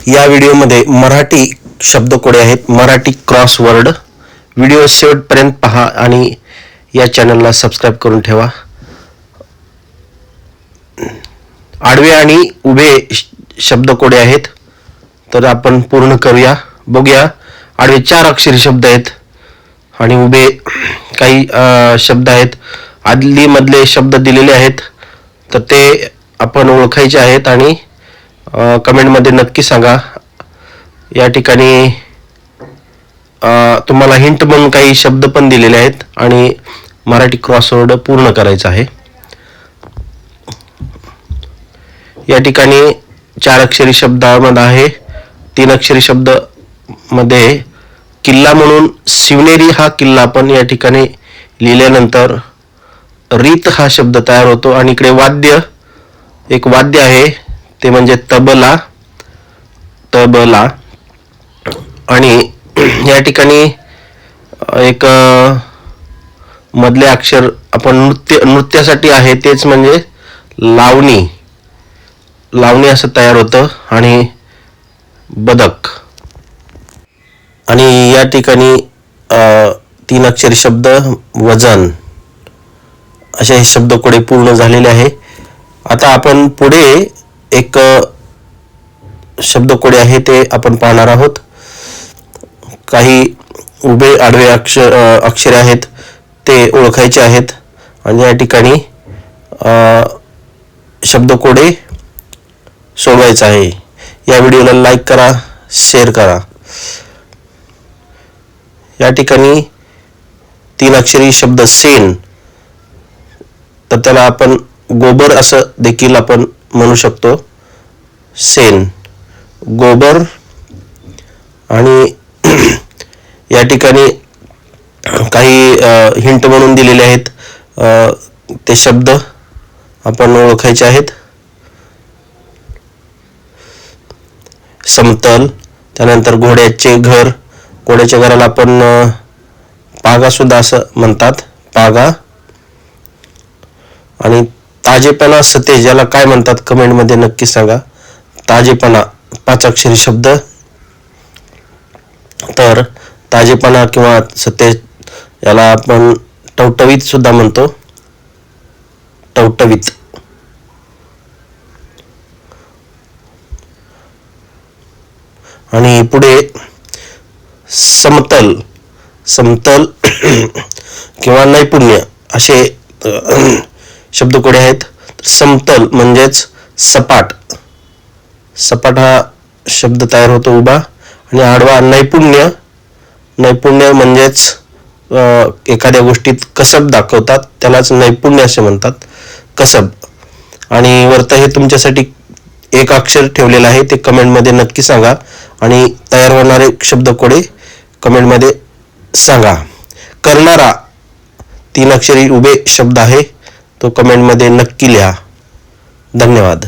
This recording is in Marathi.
या व्हिडिओमध्ये मराठी शब्दकोडे आहेत, मराठी क्रॉसवर्ड. व्हिडिओ शेवटपर्यंत पहा आणि या चॅनलला सबस्क्राइब करून ठेवा. आडवे आणि उभे शब्दकोडे आहेत, तर आपण पूर्ण करूया. बघूया. आडवे 4 अक्षरी शब्द आहेत आणि उभे काही शब्द आहेत. आदली मधले शब्द दिलेले आहेत, तर ते आपण ओळखायचे आहेत आणि कमेंटमध्ये नक्की सांगा. या ठिकाणी तुम्हाला हिंट म्हणून काही शब्द पण दिलेले आहेत आणि मराठी क्रॉसवर्ड पूर्ण करायचा आहे. या ठिकाणी 4 अक्षरी शब्दामध्ये आहे. 3 अक्षरी शब्द मध्ये किल्ला म्हणून शिवनेरी हा किल्ला आपण या ठिकाणी लिहिल्यानंतर रीत हा शब्द तयार होतो. आणि इकडे वाद्य, एक वाद्य आहे ते म्हणजे तबला. तबला. आणि या ठिकाणी एक मधले अक्षर आपण नृत्यासाठी आहे तेच म्हणजे लावणी. लावणी असं तयार होतं. आणि बदक. आणि या ठिकाणी 3 अक्षरी शब्द वजन. असे हे शब्दकोडे पूर्ण झालेले आहे. आता आपण पुढे एक शब्दकोडे आहे ते आपण पाहणार आहोत. काही उभे आडवे अक्षरे आहेत ते ओळखायचे आहेत आणि या ठिकाणी शब्दकोडे सोडवायचा आहे. या व्हिडिओला लाईक करा, शेअर करा. या ठिकाणी 3 अक्षरी शब्द सेन, तर त्याला आपण गोबर असं देखील आपण म्हणू शकतो. सेन, गोबर. आणि या ठिकाणी काही हिंट म्हणून दिलेले आहेत, ते शब्द आपण ओळखायचे आहेत. समतल. त्यानंतर घोड्याचे घर. घोड्याच्या घराला आपण पागा सुद्धा असं म्हणतात, पागा. आणि ताजेपणा, सतेज, याला काय म्हणतात कमेंटमध्ये नक्की सांगा. ताजेपणा 5 अक्षरी शब्द. तर ताजेपणा किंवा सतेज याला आपण टवटवीत सुद्धा म्हणतो, टवटवीत. आणि पुढे समतल. समतल किंवा नैपुण्य असे शब्दकोडे आहेत. समतल म्हणजेच सपाट. सपाट हा शब्द तयार होतो उभा. आणि आडवा नैपुण्य. नैपुण्य म्हणजेच एखाद्या गोष्टीत कसब दाखवतात त्यालाच नैपुण्य असे म्हणतात, कसब. आणि वरतं हे तुमच्यासाठी 1 अक्षर ठेवलेलं आहे, ते कमेंटमध्ये नक्की सांगा. आणि तयार होणारे शब्दकोडे कमेंटमध्ये सांगा. करणारा 3 अक्षरी उभे शब्द आहे, तो कमेंटमध्ये नक्की लिहा. धन्यवाद.